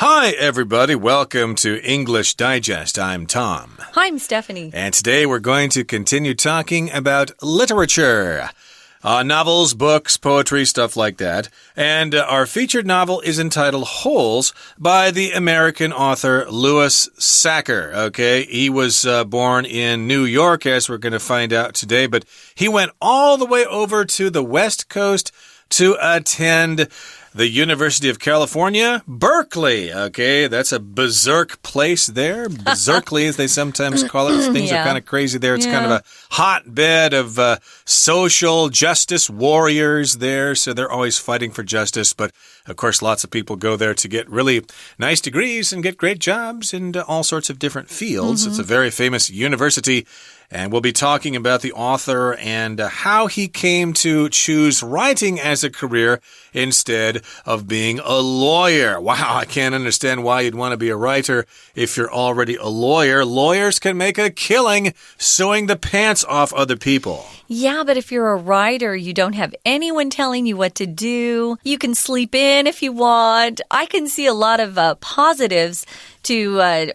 Hi, everybody. Welcome to English Digest. I'm Tom. Hi, I'm Stephanie. And today we're going to continue talking about literature. Novels, books, poetry, stuff like that. And our featured novel is entitled Holes by the American author Louis Sachar. Okay, he was born in New York, as we're going to find out today, but he went all the way over to the West Coast to attend the University of California, Berkeley. Okay, that's a berserk place there. Berserkly, as they sometimes call it. Things are kind of crazy there. It's kind of a hotbed of social justice warriors there. So they're always fighting for justice. But, of course, lots of people go there to get really nice degrees and get great jobs in all sorts of different fields. It's a very famous university. And we'll be talking about the author and how he came to choose writing as a career instead of being a lawyer. Wow, I can't understand why you'd want to be a writer if you're already a lawyer. Lawyers can make a killing suing the pants off other people. Yeah, but if you're a writer, you don't have anyone telling you what to do. You can sleep in if you want. I can see a lot of positives to,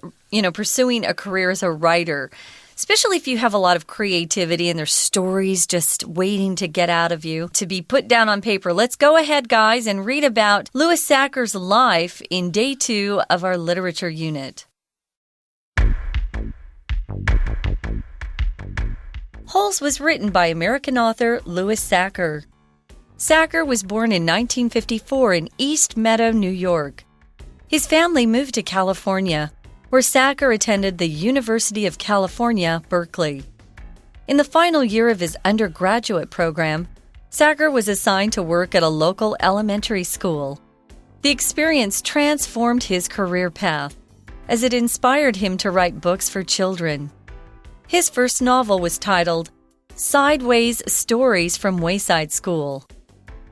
pursuing a career as a writer. Especially if you have a lot of creativity and there's stories just waiting to get out of you, to be put down on paper. Let's go ahead, guys, and read about Louis Sachar's life in day 2 of our literature unit. Holes was written by American author Louis Sachar. Sachar was born in 1954 in East Meadow, New York. His family moved to California, where Sachar attended the University of California, Berkeley. In the final year of his undergraduate program, Sachar was assigned to work at a local elementary school. The experience transformed his career path, as it inspired him to write books for children. His first novel was titled Sideways Stories from Wayside School.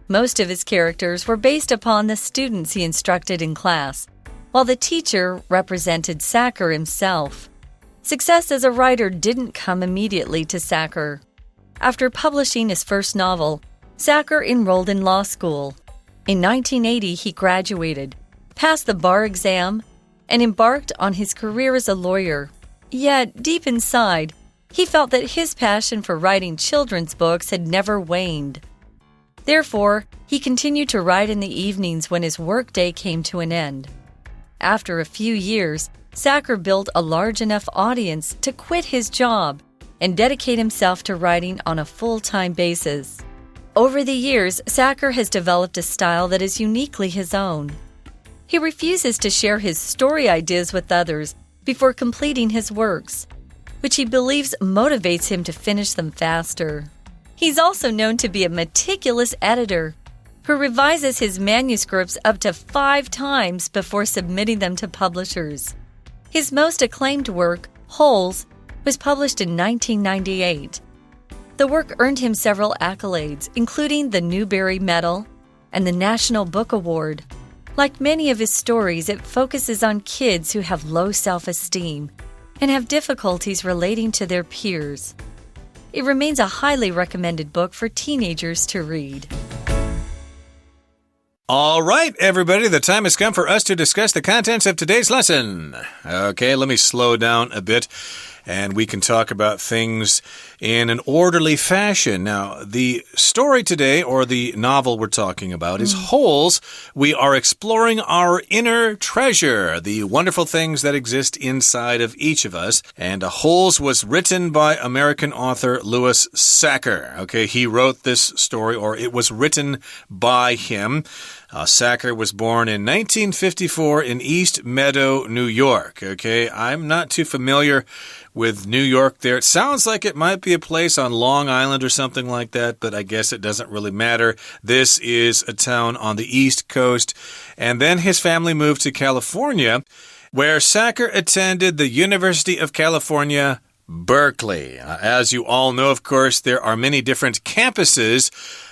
Most of his characters were based upon the students he instructed in class, while the teacher represented Sachar himself. Success as a writer didn't come immediately to Sachar. After publishing his first novel, Sachar enrolled in law school. In 1980, he graduated, passed the bar exam, and embarked on his career as a lawyer. Yet, deep inside, he felt that his passion for writing children's books had never waned. Therefore, he continued to write in the evenings when his workday came to an end. After a few years, Sachar built a large enough audience to quit his job and dedicate himself to writing on a full-time basis. Over the years, Sachar has developed a style that is uniquely his own. He refuses to share his story ideas with others before completing his works, which he believes motivates him to finish them faster. He's also known to be a meticulous editor who revises his manuscripts up to 5 times before submitting them to publishers. His most acclaimed work, Holes, was published in 1998. The work earned him several accolades, including the Newbery Medal and the National Book Award. Like many of his stories, it focuses on kids who have low self-esteem and have difficulties relating to their peers. It remains a highly recommended book for teenagers to read. All right, everybody, the time has come for us to discuss the contents of today's lesson. Okay, let me slow down a bit, and we can talk about things in an orderly fashion. Now, the story today, or the novel we're talking about, is Holes. We are exploring our inner treasure, the wonderful things that exist inside of each of us. And Holes was written by American author Louis Sachar. Okay, he wrote this story, or it was written by him. Sachar was born in 1954 in East Meadow, New York. Okay, I'm not too familiar with New York there. It sounds like it might be a place on Long Island or something like that, but I guess it doesn't really matter. This is a town on the East Coast. And then his family moved to California, where Sachar attended the University of California, Berkeley. As you all know, of course, there are many different campuses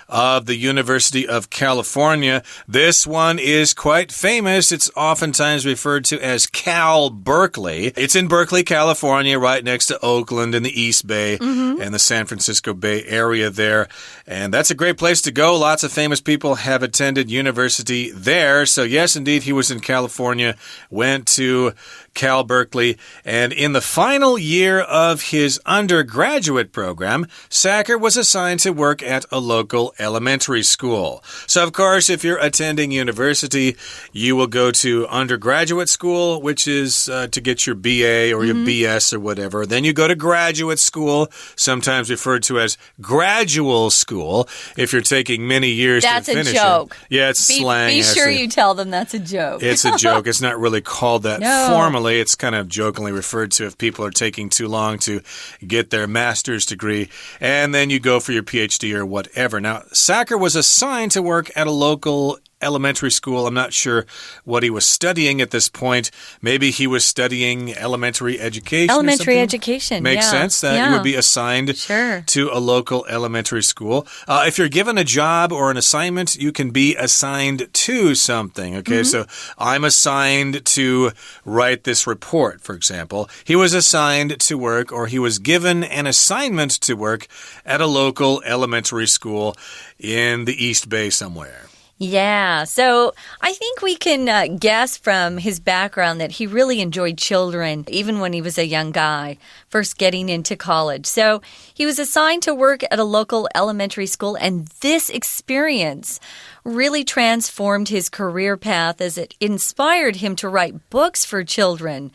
of the University of California. This one is quite famous. It's oftentimes referred to as Cal Berkeley. It's in Berkeley, California, right next to Oakland in the East Bay and the San Francisco Bay Area there. And that's a great place to go. Lots of famous people have attended university there. So yes, indeed, he was in California, went to Cal Berkeley, and in the final year of his undergraduate program, Sacker was assigned to work at a local elementary school. So, of course, if you're attending university, you will go to undergraduate school, which is to get your BA or your BS or whatever. Then you go to graduate school, sometimes referred to as graduate school, if you're taking many years to finish it. That's a joke. Yeah, it's slang. Be sure you tell them that's a joke. It's a joke. It's not really called that formally. It's kind of jokingly referred to if people are taking too long to get their master's degree. And then you go for your PhD or whatever. Now, Sacker was assigned to work at a local elementary school. I'm not sure what he was studying at this point. Maybe he was studying elementary education. Elementary education. Makes sense that you would be assigned to a local elementary school. If you're given a job or an assignment, you can be assigned to something. Okay, so I'm assigned to write this report, for example. He was assigned to work, or he was given an assignment to work at a local elementary school in the East Bay somewhere. Yeah, so I think we can guess from his background that he really enjoyed children, even when he was a young guy, first getting into college. So he was assigned to work at a local elementary school, and this experience really transformed his career path as it inspired him to write books for children.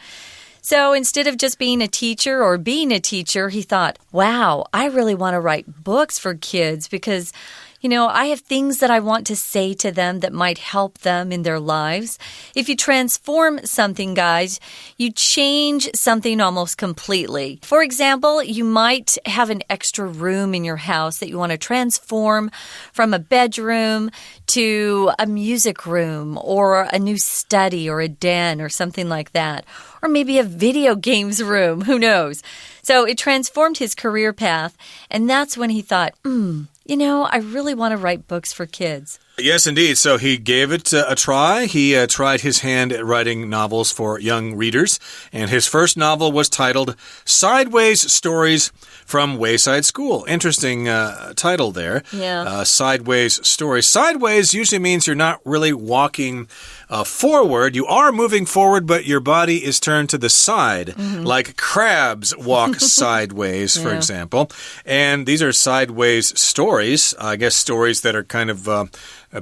So instead of just being a teacher or being a teacher, he thought, wow, I really want to write books for kids because I have things that I want to say to them that might help them in their lives. If you transform something, guys, you change something almost completely. For example, you might have an extra room in your house that you want to transform from a bedroom to a music room or a new study or a den or something like that. Or maybe a video games room, who knows? So it transformed his career path, and that's when he thought, I really want to write books for kids. Yes, indeed. So he gave it a try. He tried his hand at writing novels for young readers. And his first novel was titled Sideways Stories from Wayside School. Interesting title there. Yeah. Sideways Stories. Sideways usually means you're not really walking forward. You are moving forward, but your body is turned to the side, like crabs walk sideways, for example. And these are sideways stories. I guess stories that are kind of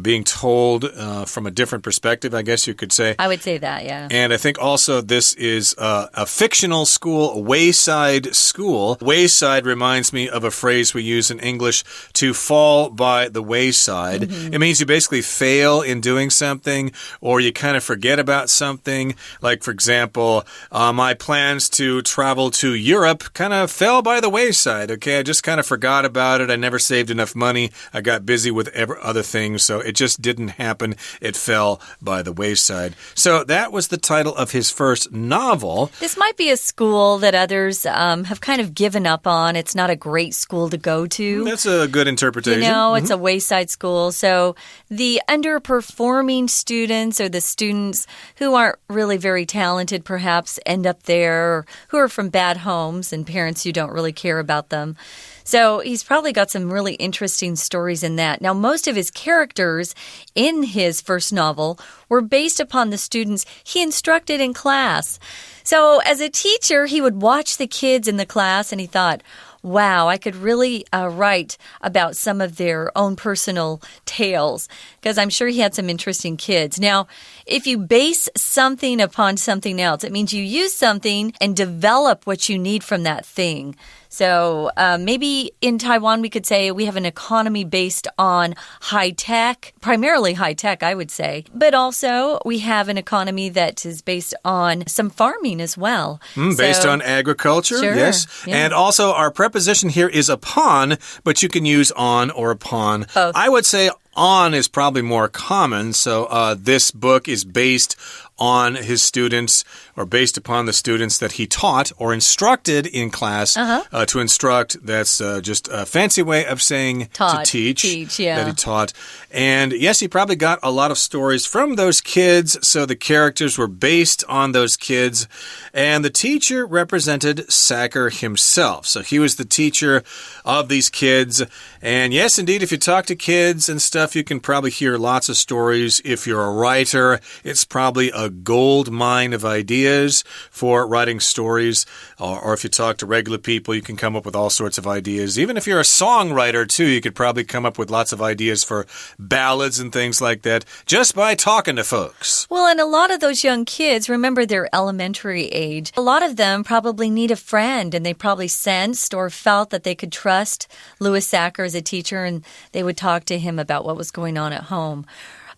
being told from a different perspective, I guess you could say. I would say that, yeah. And I think also this is a fictional school, a wayside school. Wayside reminds me of a phrase we use in English, to fall by the wayside. It means you basically fail in doing something, or you kind of forget about something. Like, for example, my plans to travel to Europe kind of fell by the wayside, okay? I just kind of forgot about it. I never saved enough money. I got busy with other things, so it just didn't happen. It fell by the wayside. So that was the title of his first novel. This might be a school that others have kind of given up on. It's not a great school to go to. That's a good interpretation. It's a wayside school. So the underperforming students or the students who aren't really very talented perhaps end up there, or who are from bad homes and parents who don't really care about them. So he's probably got some really interesting stories in that. Now, most of his characters in his first novel were based upon the students he instructed in class. So as a teacher, he would watch the kids in the class and he thought, wow, I could really write about some of their own personal tales, because I'm sure he had some interesting kids. Now, if you base something upon something else, it means you use something and develop what you need from that thing. So maybe in Taiwan, we could say we have an economy based on high tech, primarily high tech, I would say. But also we have an economy that is based on some farming as well. Based on agriculture, sure, yes. Yeah. And also our preposition here is upon, but you can use on or upon. Both. I would say on is probably more common. So this book is based on his students or based upon the students that he taught or instructed in class. To instruct, that's just a fancy way of saying to teach yeah. that he taught. And yes, he probably got a lot of stories from those kids, so the characters were based on those kids. And the teacher represented Sacker himself. So he was the teacher of these kids. And yes, indeed, if you talk to kids and stuff, you can probably hear lots of stories. If you're a writer, it's probably a gold mine of ideas for writing stories. Or if you talk to regular people, you can come up with all sorts of ideas. Even if you're a songwriter, too, you could probably come up with lots of ideas for ballads and things like that just by talking to folks. Well, and a lot of those young kids, remember their elementary age. A lot of them probably need a friend, and they probably sensed or felt that they could trust Louis Sacker as a teacher, and they would talk to him about what was going on at home.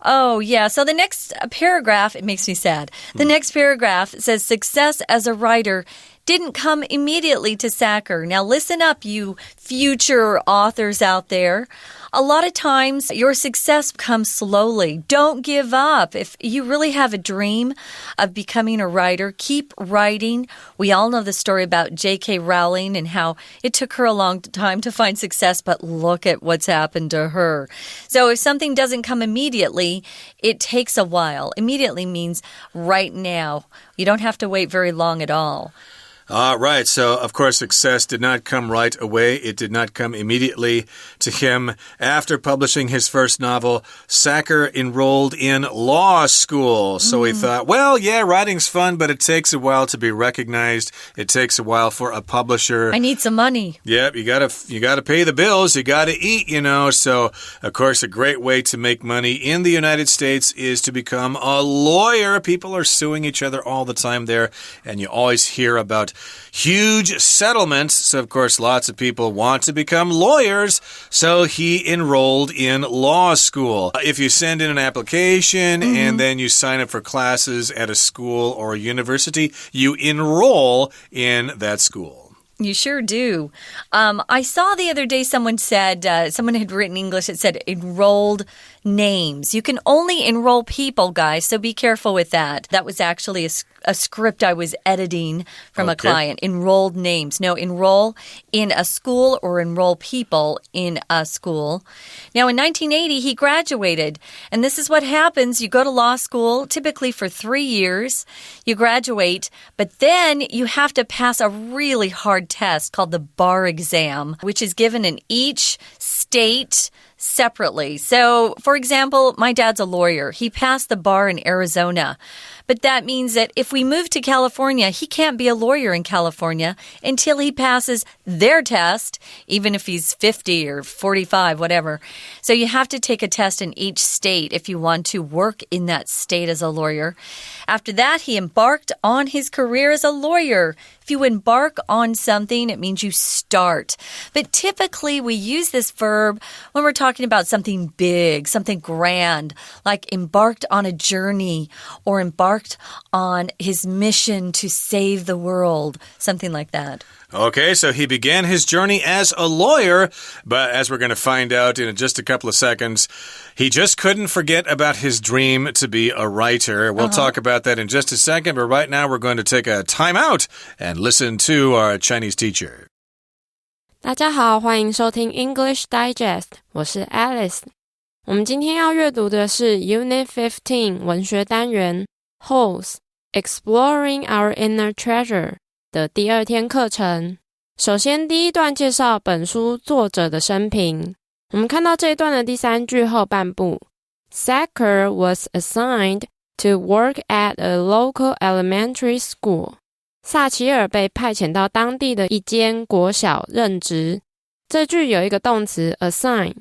Oh, yeah. So the next paragraph, it makes me sad. The next paragraph says, success as a writer didn't come immediately to Sacker. Now listen up, you future authors out there. A lot of times your success comes slowly. Don't give up. If you really have a dream of becoming a writer, keep writing. We all know the story about J.K. Rowling and how it took her a long time to find success, but look at what's happened to her. So if something doesn't come immediately, it takes a while. Immediately means right now. You don't have to wait very long at all. Right. So, of course, success did not come right away. It did not come immediately to him. After publishing his first novel, Sacker enrolled in law school. So he thought, well, yeah, writing's fun, but it takes a while to be recognized. It takes a while for a publisher. I need some money. Yep, you gotta pay the bills. You gotta eat, you know. So, of course, a great way to make money in the United States is to become a lawyer. People are suing each other all the time there, and you always hear about huge settlements. So, of course, lots of people want to become lawyers. So he enrolled in law school. If you send in an application and then you sign up for classes at a school or a university, you enroll in that school. You sure do. I saw the other day someone said, someone had written English that said enrolled names. You can only enroll people, guys, so be careful with that. That was actually a script I was editing from a client. Enrolled names. No, enroll in a school or enroll people in a school. Now, in 1980, he graduated. And this is what happens. You go to law school, typically for 3 years. You graduate, but then you have to pass a really hard test called the bar exam, which is given in each state separately. So, for example, my dad's a lawyer. He passed the bar in Arizona. But that means that if we move to California, he can't be a lawyer in California until he passes their test, even if he's 50 or 45, whatever. So you have to take a test in each state if you want to work in that state as a lawyer. After that, he embarked on his career as a lawyer. If you embark on something, it means you start. But typically, we use this verb when we're talking about something big, something grand, like embarked on a journey or embarked on his mission to save the world, something like that. Okay, so he began his journey as a lawyer, but as we're going to find out in just a couple of seconds, he just couldn't forget about his dream to be a writer. We'll talk about that in just a second, but right now we're going to take a time out and listen to our Chinese teacher. 大家好，欢迎收听 English Digest， 我是 Alice。我们今天要阅读的是 Unit 15 文学单元 Holes Exploring Our Inner Treasure 的第2天课程。首先第一段介绍本书作者的生平。我们看到这一段的第3句后半部 Sacker was assigned to work at a local elementary school. 萨奇尔被派遣到当地的一间国小任职。这句有一个动词 assign，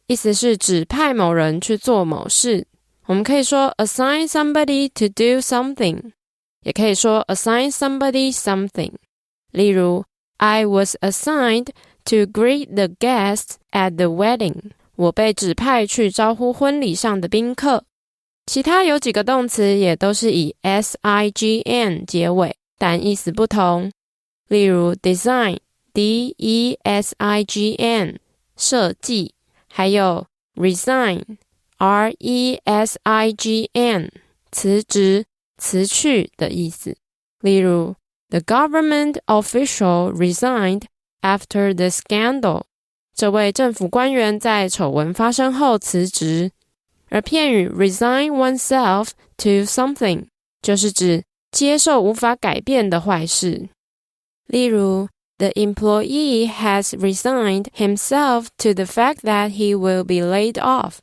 意思是指派某人去做某事。我们可以说 assign somebody to do something， 也可以说 assign somebody something。例如 I was assigned to greet the guests at the wedding. 我被指派去招呼婚礼上的宾客。其他有几个动词也都是以 sign 结尾，但意思不同。例如 design, D-E-S-I-G-N 设计，还有 resign, R-E-S-I-G-N, 辞职、辞去的意思。例如 The government official resigned after the scandal. 这位政府官员在丑闻发生后辞职。而片语 resign oneself to something 就是指接受无法改变的坏事。例如 The employee has resigned himself to the fact that he will be laid off.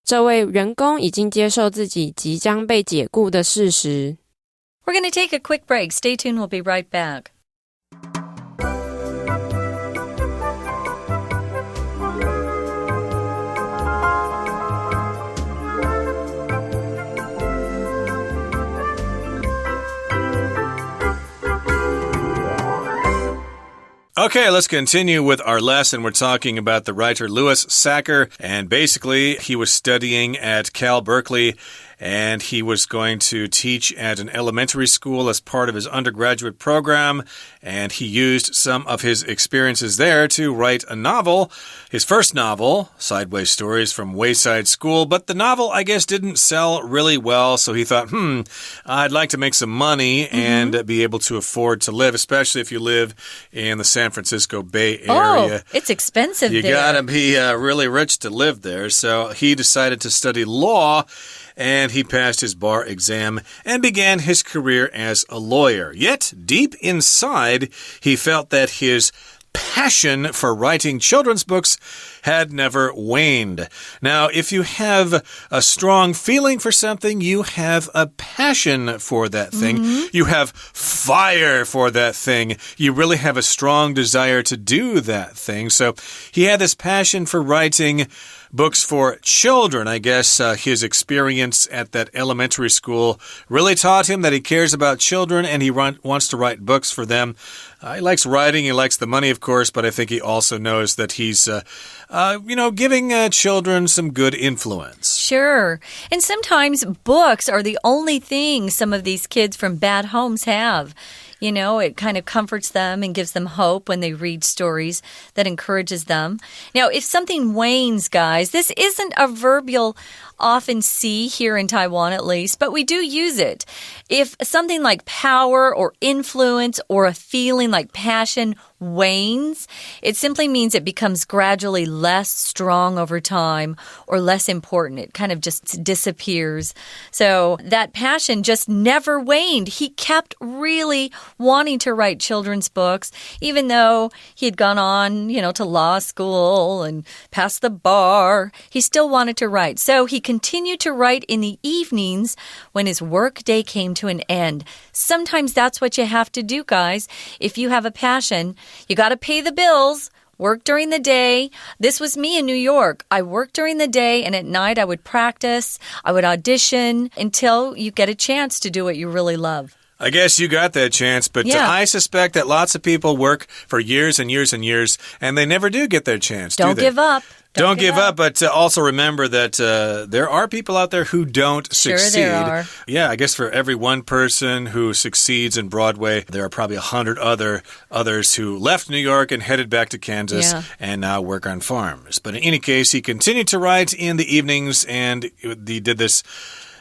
这位员工已经接受自己即将被解雇的事实。We're going to take a quick break. Stay tuned. We'll be right back. Okay, let's continue with our lesson. We're talking about the writer Louis Sachar, and basically he was studying at Cal Berkeley, and he was going to teach at an elementary school as part of his undergraduate program, and he used some of his experiences there to write a novel. His first novel, Sideways Stories from Wayside School, but the novel, I guess, didn't sell really well, so he thought, I'd like to make some money and be able to afford to live, especially if you live in the San Francisco Bay Area. Oh, it's expensive there. You gotta be really rich to live there, so he decided to study law, and he passed his bar exam and began his career as a lawyer. Yet, deep inside, he felt that his passion for writing children's books had never waned. Now, if you have a strong feeling for something, you have a passion for that thing. You have fire for that thing. You really have a strong desire to do that thing. So he had this passion for writing books for children. I guess his experience at that elementary school really taught him that he cares about children and he wants to write books for them. He likes writing, he likes the money, of course, but I think he also knows that he's, giving children some good influence. Sure. And sometimes books are the only thing some of these kids from bad homes have. You know, it kind of comforts them and gives them hope when they read stories that encourages them. Now, if something wanes, guys, this isn't a verb you'll often see here in Taiwan at least, but we do use it. If something like power or influence or a feeling like passion wanes, it simply means it becomes gradually less strong over time or less important. It kind of just disappears. So that passion just never waned. He kept really wanting to write children's books, even though he had gone on, to law school and passed the bar. He still wanted to write. So he continued to write in the evenings when his work day came to an end. Sometimes that's what you have to do, guys. If you have a passion, you got to pay the bills. Work during the day. This was me in New York. I worked during the day, and at night I would practice. I would audition until you get a chance to do what you really love. I guess you got that chance, but I suspect that lots of people work for years and years and years, and they never do get their chance, Don't give up. Don't give up, but also remember that there are people out there who don't succeed. Sure there are. Yeah, I guess for every one person who succeeds in Broadway, there are probably 100 others who left New York and headed back to Kansas and now work on farms. But in any case, he continued to write in the evenings, and he did this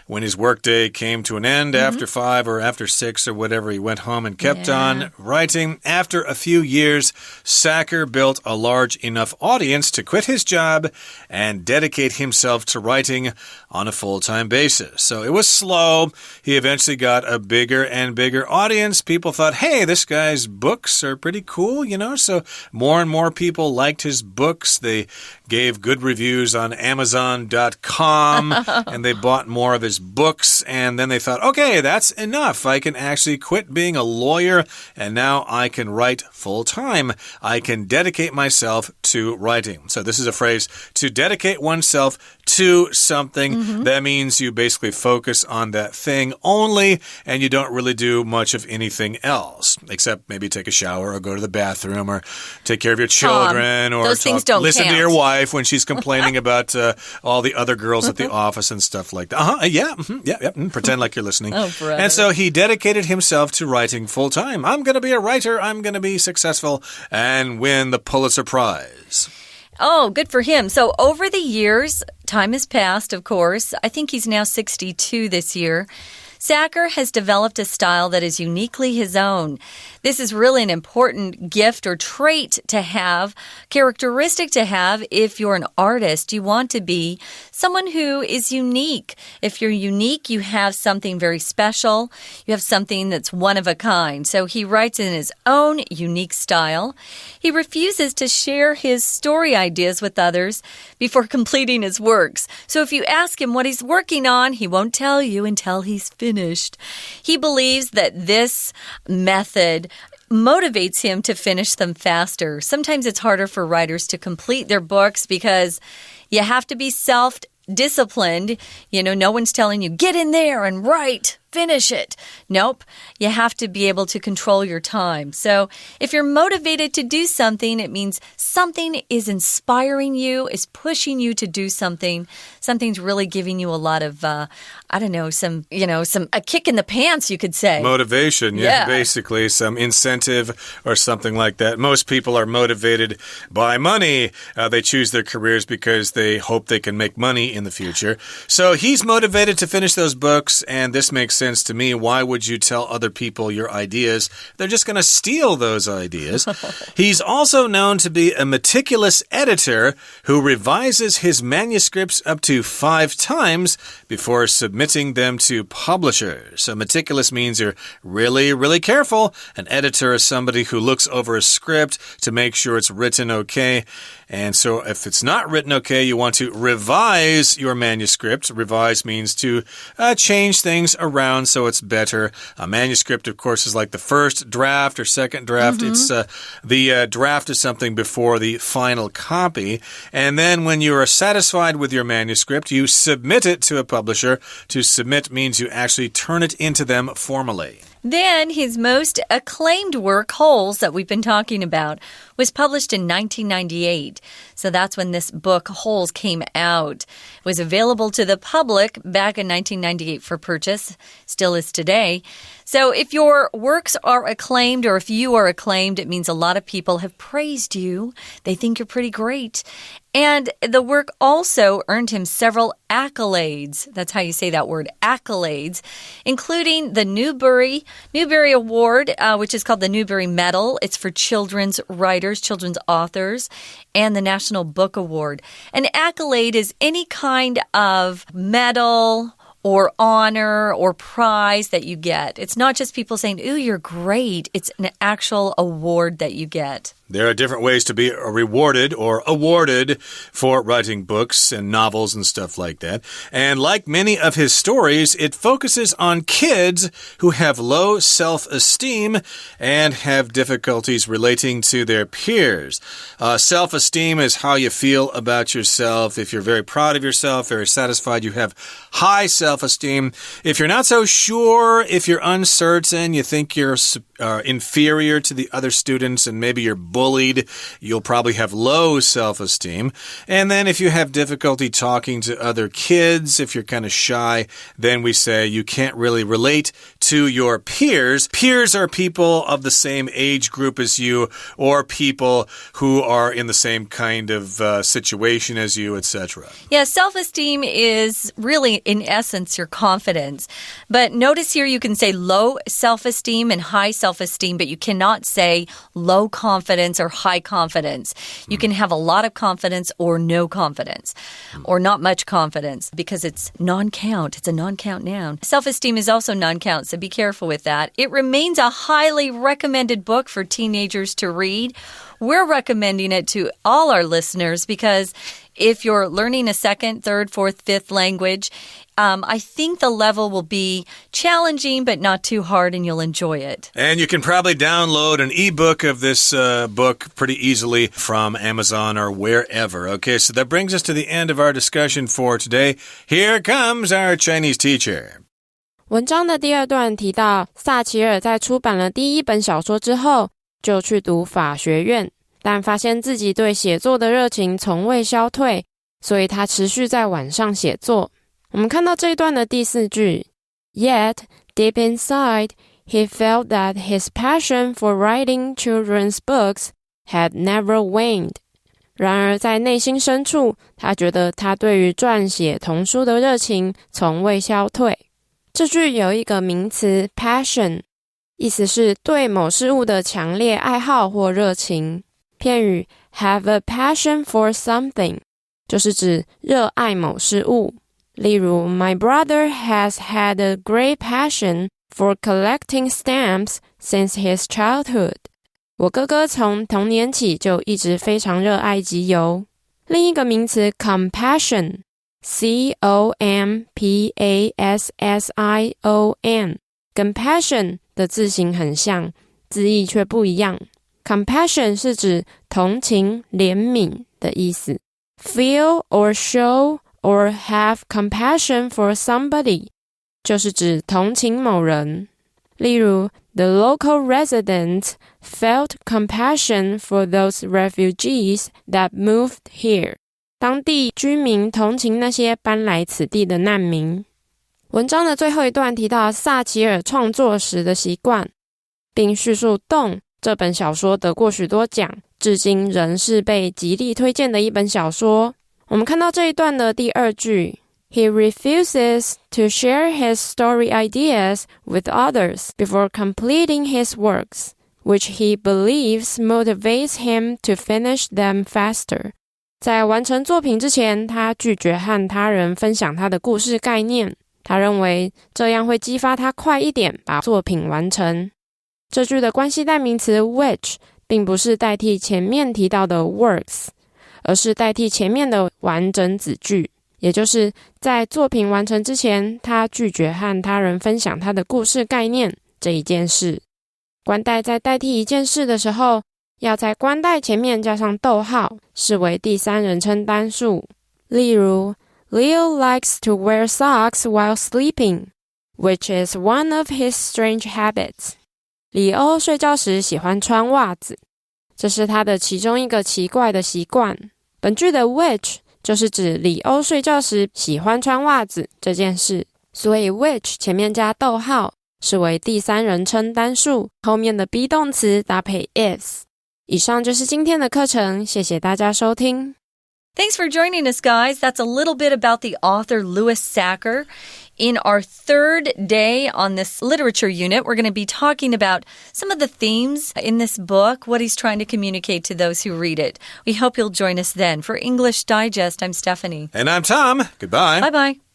when his workday came to an end after 5 or after 6 or whatever. He went home and kept on writing. After a few years, Sachar built a large enough audience to quit his job and dedicate himself to writing on a full-time basis. So it was slow. He eventually got a bigger and bigger audience. People thought, hey, this guy's books are pretty cool, So more and more people liked his books. They gave good reviews on Amazon.com and they bought more of his books, and then they thought, okay, that's enough. I can actually quit being a lawyer, and now I can write full-time. I can dedicate myself to writing. So this is a phrase, to dedicate oneself to something. That means you basically focus on that thing only, and you don't really do much of anything else, except maybe take a shower or go to the bathroom or take care of your children or listen to your wife when she's complaining about all the other girls at the office and stuff like that. Pretend like you're listening. Oh, brother. And so he dedicated himself to writing full-time. I'm going to be a writer. I'm going to be successful and win the Pulitzer Prize. Oh, good for him. So over the years, time has passed, of course. I think he's now 62 this year. Sacker has developed a style that is uniquely his own. This is really an important gift or trait to have, characteristic to have if you're an artist. You want to be someone who is unique. If you're unique, you have something very special. You have something that's one of a kind. So he writes in his own unique style. He refuses to share his story ideas with others before completing his works. So if you ask him what he's working on, he won't tell you until he's finished. He believes that this method motivates him to finish them faster. Sometimes it's harder for writers to complete their books because you have to be self-disciplined. You know, no one's telling you, get in there and write. Finish it. Nope. You have to be able to control your time. So if you're motivated to do something, it means something is inspiring you, is pushing you to do something. Something's really giving you a lot of, a kick in the pants, you could say. Motivation, yeah, basically some incentive or something like that. Most people are motivated by money. They choose their careers because they hope they can make money in the future. So he's motivated to finish those books, and this makes sense to me. Why would you tell other people your ideas? They're just going to steal those ideas. He's also known to be a meticulous editor who revises his manuscripts up to 5 times before submitting them to publishers. So meticulous means you're really, really careful. An editor is somebody who looks over a script to make sure it's written okay. And so if it's not written okay, you want to revise your manuscript. Revise means to change things around so it's better. A manuscript, of course, is like the first draft or second draft. It's the draft is something before the final copy. And then when you are satisfied with your manuscript, you submit it to a publisher. To submit means you actually turn it into them formally. Then his most acclaimed work, Holes, that we've been talking about, was published in 1998. So that's when this book, Holes, came out. It was available to the public back in 1998 for purchase, still is today. So if your works are acclaimed or if you are acclaimed, it means a lot of people have praised you. They think you're pretty great. And the work also earned him several accolades. That's how you say that word, accolades, including the Newbery Award, which is called the Newbery Medal. It's for children's writers, children's authors, and the National Book Award. An accolade is any kind of medal or honor or prize that you get. It's not just people saying, ooh, you're great. It's an actual award that you get. There are different ways to be rewarded or awarded for writing books and novels and stuff like that. And like many of his stories, it focuses on kids who have low self-esteem and have difficulties relating to their peers. Self-esteem is how you feel about yourself. If you're very proud of yourself, very satisfied, you have high self-esteem. If you're not so sure, if you're uncertain, you think you're inferior to the other students and maybe you're bullied, you'll probably have low self-esteem. And then if you have difficulty talking to other kids, if you're kind of shy, then we say you can't really relate to your peers. Peers are people of the same age group as you or people who are in the same kind of situation as you, etc. Yeah, self-esteem is really, in essence, your confidence. But notice here you can say low self-esteem and high self-esteem, but you cannot say low confidence or high confidence. You can have a lot of confidence or no confidence or not much confidence because it's non-count. It's a non-count noun. Self-esteem is also non-count, so be careful with that. It remains a highly recommended book for teenagers to read. We're recommending it to all our listeners because if you're learning a second, third, fourth, fifth language, I think the level will be challenging but not too hard and you'll enjoy it. And you can probably download an ebook of this book pretty easily from Amazon or wherever. Okay, so that brings us to the end of our discussion for today. Here comes our Chinese teacher. 文章的第二段提到，萨奇尔在出版了第一本小说之后，就去读法学院，但发现自己对写作的热情从未消退，所以他持续在晚上写作。我们看到这一段的第4句 Yet, deep inside, he felt that his passion for writing children's books had never waned. 然而在内心深处，他觉得他对于撰写童书的热情从未消退。这句有一个名词 passion， 意思是对某事物的强烈爱好或热情。片语 have a passion for something 就是指热爱某事物。例如 My brother has had a great passion for collecting stamps since his childhood。我哥哥从童年起就一直非常热爱集邮。另一个名词 compassion C-O-M-P-A-S-S-I-O-N 跟 passion 的字形很像，字义却不一样。compassion 是指同情、怜悯的意思。Feel or show or have compassion for somebody 就是指同情某人。例如The local residents felt compassion for those refugees that moved here. 当地居民同情那些搬来此地的难民。文章的最后一段提到萨奇尔创作时的习惯，并叙述《动》这本小说得过许多奖，至今仍是被极力推荐的一本小说。我们看到这一段的第二句He refuses to share his story ideas with others before completing his works, which he believes motivates him to finish them faster. 在完成作品之前，他拒绝和他人分享他的故事概念。他认为这样会激发他快一点把作品完成。这句的关系代名词 which 并不是代替前面提到的 works， 而是代替前面的完整子句。也就是在作品完成之前，他拒绝和他人分享他的故事概念这一件事。冠带在代替一件事的时候，要在冠带前面加上逗号，视为第三人称单数。例如 Leo likes to wear socks while sleeping, which is one of his strange habits. 李欧睡觉时喜欢穿袜子，这是他的其中一个奇怪的习惯。本句的 which就是指李欧睡觉时喜欢穿袜子这件事，所以 which 前面加逗号，视为第三人称单数，后面的 be 动词搭配 is。以上就是今天的课程，谢谢大家收听。Thanks for joining us, guys. That's a little bit about the author Louis Sachar. In our third day on this literature unit, we're going to be talking about some of the themes in this book, what he's trying to communicate to those who read it. We hope you'll join us then. For English Digest, I'm Stephanie. And I'm Tom. Goodbye. Bye-bye.